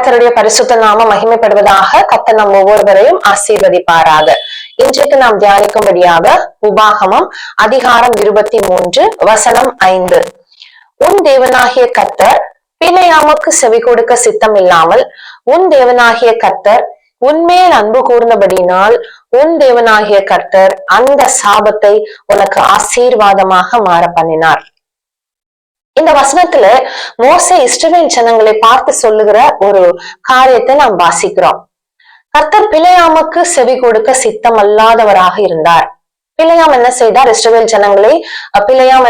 கர்த்தருடைய பரிசுத்த நாம மகிமைப்படுவதாக. கர்த்தர் நம் ஒவ்வொருவரையும் ஆசீர்வதிப்பாராக. இன்றைக்கு நாம் தியானிக்கும்படியாக உபாகமம் அதிகாரம் 23 வசனம் 5. உன் தேவனாகிய கர்த்தர் பிலேயாமுக்கு செவி கொடுக்க சித்தம் இல்லாமல் உன் தேவனாகிய கர்த்தர் உன்மேல் அன்பு கூர்ந்தபடினால் உன் தேவனாகிய கர்த்தர் அந்த சாபத்தை உனக்கு ஆசீர்வாதமாக மாற பண்ணினார். இந்த வசனத்துல மோசே இஸ்ரவேல் ஜனங்களை பார்த்து சொல்லுகிற ஒரு காரியத்தை நாம் வாசிக்கிறோம். கர்த்தர் பிலேயாமுக்கு செவி கொடுக்க சித்தம் அல்லாதவராக இருந்தார். பிலேயாம் என்ன செய்தார்? இஸ்ரவேல் ஜனங்களை, பிலேயாம்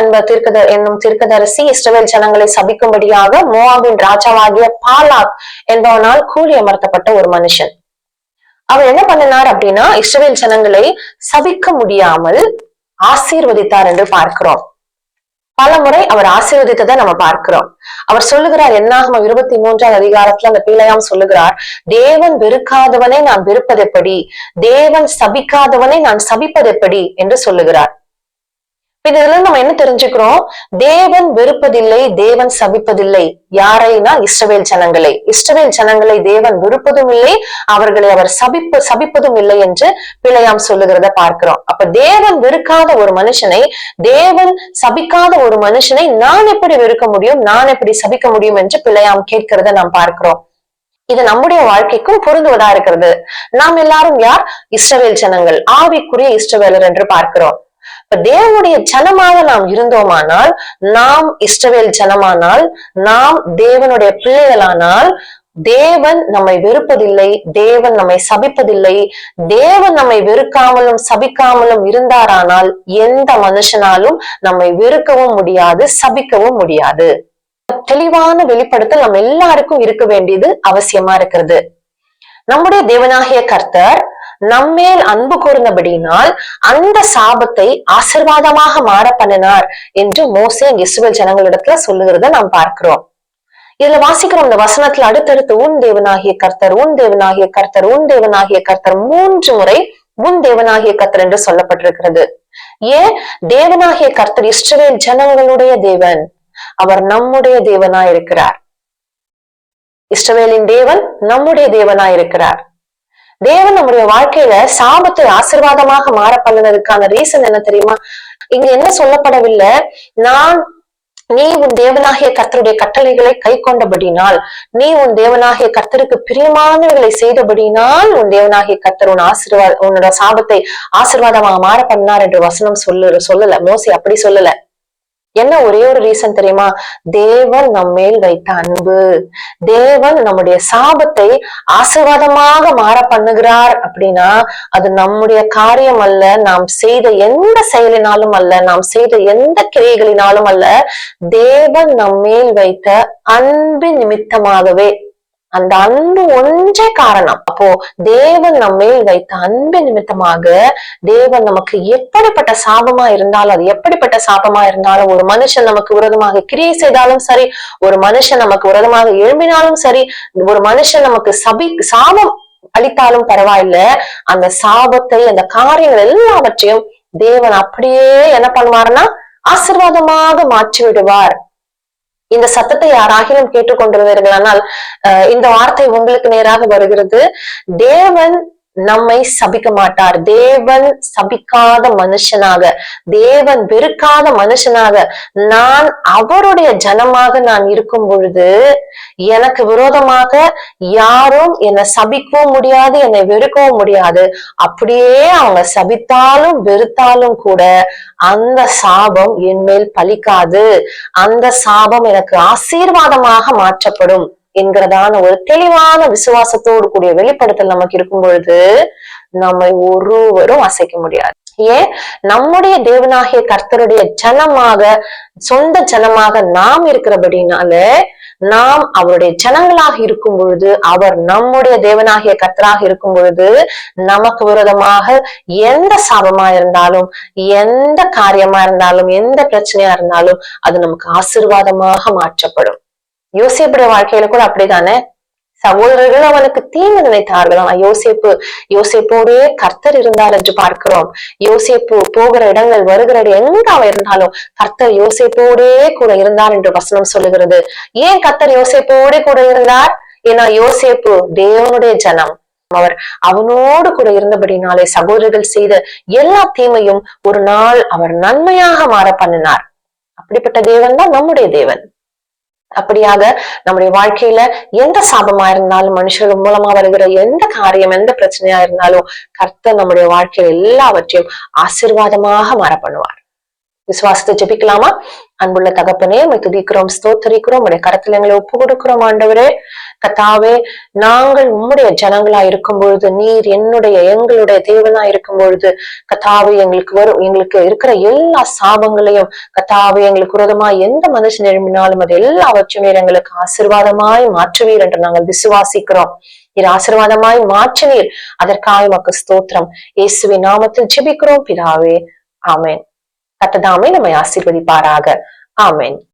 என்னும் தீர்க்கதரிசி இஸ்ரவேல் ஜனங்களை சபிக்கும்படியாக மோவாபின் ராஜாவாகிய பாலாக் என்பவனால் கூலி அமர்த்தப்பட்ட ஒரு மனுஷன். அவர் என்ன பண்ணினார் அப்படின்னா, இஸ்ரவேல் ஜனங்களை சபிக்க முடியாமல் ஆசீர்வதித்தார் என்று பார்க்கிறோம். பல முறை அவர் ஆசீர்வதித்ததை நம்ம பார்க்கிறோம். அவர் சொல்லுகிறார், என்னாகமம் 23 அதிகாரத்துல அந்த பிலேயாம் சொல்லுகிறார், தேவன் வெறுக்காதவனை நான் வெறுப்பதெப்படி, தேவன் சபிக்காதவனை நான் சபிப்பதெப்படி என்று சொல்லுகிறார். இதுல நம்ம என்ன தெரிஞ்சுக்கிறோம்? தேவன் வெறுப்பதில்லை, தேவன் சபிப்பதில்லை. யாரைனா இஸ்ரவேல் ஜனங்களை. இஸ்ரவேல் ஜனங்களை தேவன் வெறுப்பதும் இல்லை, அவர்களை அவர் சபிப்பதும் இல்லை என்று பிலேயாம் சொல்லுகிறத பார்க்கிறோம். அப்ப தேவன் வெறுக்காத ஒரு மனுஷனை, தேவன் சபிக்காத ஒரு மனுஷனை நான் எப்படி வெறுக்க முடியும், நான் எப்படி சபிக்க முடியும் என்று பிலேயாம் கேட்கிறத நாம் பார்க்கிறோம். இது நம்முடைய வாழ்க்கைக்கும் பொருந்துவதா இருக்கிறது. நாம் எல்லாரும் யார்? இஸ்ரவேல் ஜனங்கள், ஆவிக்குரிய இஸ்ரவேலர் என்று பார்க்கிறோம். இப்ப தேவனுடைய ஜனமாக நாம் இருந்தோமானால், நாம் இஸ்ரவேல் ஜனமானால், நாம் தேவனுடைய பிள்ளைகளானால், தேவன் நம்மை வெறுப்பதில்லை, தேவன் நம்மை சபிப்பதில்லை. தேவன் நம்மை வெறுக்காமலும் சபிக்காமலும் இருந்தாரானால் எந்த மனுஷனாலும் நம்மை வெறுக்கவும் முடியாது, சபிக்கவும் முடியாது. தெளிவான வெளிப்படுத்தல் நம்ம எல்லாருக்கும் இருக்க வேண்டியது அவசியமா இருக்கிறது. நம்முடைய தேவனாகிய கர்த்தர் நம்மேல் அன்பு கூர்ந்தபடினால் அந்த சாபத்தை ஆசீர்வாதமாக மாற பண்ணினார் என்று மோசே இஸ்ரவேல் ஜனங்களிடத்துல சொல்லுகிறத நாம் பார்க்கிறோம். இதுல வாசிக்கிறோம் இந்த வசனத்துல அடுத்தடுத்து உன் தேவனாகிய கர்த்தர், உன் தேவனாகிய கர்த்தர், உன் தேவனாகிய கர்த்தர் 3 முறை உன் தேவனாகிய கர்த்தர் என்று சொல்லப்பட்டிருக்கிறது. ஏன்? தேவனாகிய கர்த்தர் இஸ்ரவேல் ஜனங்களுடைய தேவன், அவர் நம்முடைய தேவனாய் இருக்கிறார். இஸ்ரவேலின் தேவன் நம்முடைய தேவனாய் இருக்கிறார். தேவன் நம்முடைய வாழ்க்கையில சாபத்தை ஆசீர்வாதமாக மாற பண்ணதுக்கான ரீசன் என்ன தெரியுமா? இங்க என்ன சொல்லப்படவில்லை, நீ உன் தேவனாகிய கர்த்தருடைய கட்டளைகளை கை கொண்டபடினால், நீ உன் தேவனாகிய கர்த்தருக்கு பிரியமானவர்களை செய்தபடினால் உன் தேவனாகிய கர்த்தர் உன்னோட சாபத்தை ஆசீர்வாதமாக மாற பண்ணார் என்று வசனம் சொல்லல. மோசே அப்படி சொல்லல. என்ன ஒரே ஒரு ரீசன் தெரியுமா? தேவன் நம்மேல் வைத்த அன்பு. தேவன் நம்முடைய சாபத்தை ஆசீர்வாதமாக மாற பண்ணுகிறார் அப்படின்னா அது நம்முடைய காரியம் அல்ல, நாம் செய்த எந்த செயலினாலும் அல்ல, நாம் செய்த எந்த கிரியைகளினாலும் அல்ல, தேவன் நம்மேல் வைத்த அன்பின் நிமித்தமாகவே. அந்த அன்பு ஒன்றே காரணம். அப்போ தேவன் நம்மேல் வைத்த அன்பு நிமித்தமாக தேவன் நமக்கு எப்படிப்பட்ட சாபமா இருந்தாலும், அது எப்படிப்பட்ட சாபமா இருந்தாலும், ஒரு மனுஷன் நமக்கு விரோதமாக கிரியை செய்தாலும் சரி, ஒரு மனுஷன் நமக்கு விரோதமாக எழும்பினாலும் சரி, ஒரு மனுஷன் நமக்கு சாபம் அளித்தாலும் பரவாயில்ல, அந்த சாபத்தை, அந்த காரியங்கள் எல்லாவற்றையும் தேவன் அப்படியே என்ன பண்ணுவார்னா ஆசீர்வாதமாக மாற்றி விடுவார். இந்த சத்தத்தை யாராகிலும் கேட்டுக்கொண்டிருந்தீர்களானால் இந்த வார்த்தை உங்களுக்கு நேராக வருகிறது. தேவன் நம்மை சபிக்க மாட்டார். தேவன் சபிக்காத மனுஷனாக, தேவன் வெறுக்காத மனுஷனாக, நான் அவருடைய ஜனமாக நான் இருக்கும் பொழுது எனக்கு விரோதமாக யாரும் என்னை சபிக்கவும் முடியாது, என்னை வெறுக்கவும் முடியாது. அப்படியே அவங்க சபித்தாலும் வெறுத்தாலும் கூட அந்த சாபம் என் மேல் பலிக்காது, அந்த சாபம் எனக்கு ஆசீர்வாதமாக மாற்றப்படும் என்கிறதான ஒரு தெளிவான விசுவாசத்தோடு கூடிய வெளிப்படுத்தல் நமக்கு இருக்கும் பொழுது நம்மை ஒருவரும் அசைக்க முடியாது. ஏன்? நம்முடைய தேவனாகிய கர்த்தருடைய ஜனமாக, சொந்த ஜனமாக நாம் இருக்கிறபடினால, நாம் அவருடைய ஜனங்களாக இருக்கும் பொழுது, அவர் நம்முடைய தேவனாகிய கர்த்தராக இருக்கும் பொழுது, நமக்கு விரோதமாக எந்த சாபமா இருந்தாலும், எந்த காரியமா இருந்தாலும், எந்த பிரச்சனையா இருந்தாலும் அது நமக்கு ஆசீர்வாதமாக மாற்றப்படும். யோசேப்புடைய வாழ்க்கையில கூட அப்படித்தானே? சகோதரர்கள் அவனுக்கு தீங்கு நினைத்தார்கள். ஆனா யோசேப்போடே கர்த்தர் இருந்தார் என்று பார்க்கிறோம். யோசேப்பு போகிற இடங்கள், வருகிற இடம் எங்க அவன் இருந்தாலும் கர்த்தர் யோசேப்போடே கூட இருந்தார் என்று வசனம் சொல்லுகிறது. ஏன் கர்த்தர் யோசேப்போடே கூட இருந்தார்? ஏன்னா யோசேப்பு தேவனுடைய ஜனம், அவர் அவனோடு கூட இருந்தபடினாலே சகோதரர்கள் செய்த எல்லா தீமையும் ஒரு நாள் அவர் நன்மையாக மாற பண்ணினார். அப்படிப்பட்ட தேவன் தான் நம்முடைய தேவன். அப்படியாக நம்முடைய வாழ்க்கையில எந்த சாபமா இருந்தாலும், மனுஷர்கள் மூலமா வருகிற எந்த காரியம், எந்த பிரச்சனையா இருந்தாலும், கர்த்தர் நம்முடைய வாழ்க்கையில எல்லாவற்றையும் ஆசீர்வாதமாக மாற பண்ணுவார். விசுவாசத்தை ஜெபிக்கலாமா? அன்புள்ள தகப்பனே, உம்மை துதிக்கிறோம், ஸ்தோத்தரிக்கிறோம், உடைய கரத்துல எங்களை ஒப்பு கொடுக்கிறோம். ஆண்டவரே கர்த்தாவே, நாங்கள் உம்முடைய ஜனங்களா இருக்கும் பொழுது, நீர் எங்களுடைய தேவனா இருக்கும் பொழுது கர்த்தாவே, எங்களுக்கு இருக்கிற எல்லா சாபங்களையும் கர்த்தாவே, எங்களுக்கு விரோதமா எந்த மனுஷன் எழும்பினாலும் அது எல்லாவற்றையும் நீர் எங்களுக்கு ஆசீர்வாதமாய் மாற்றுவீர் என்று நாங்கள் விசுவாசிக்கிறோம். நீர் ஆசீர்வாதமாய் மாற்றினீர், அதற்காக உமக்கு ஸ்தோத்திரம். இயேசுவின் நாமத்தில் ஜெபிக்கிறோம் பிதாவே, ஆமென். கர்த்தர் தாமே நம்மை ஆசீர்வதிப்பாராக. ஆமென்.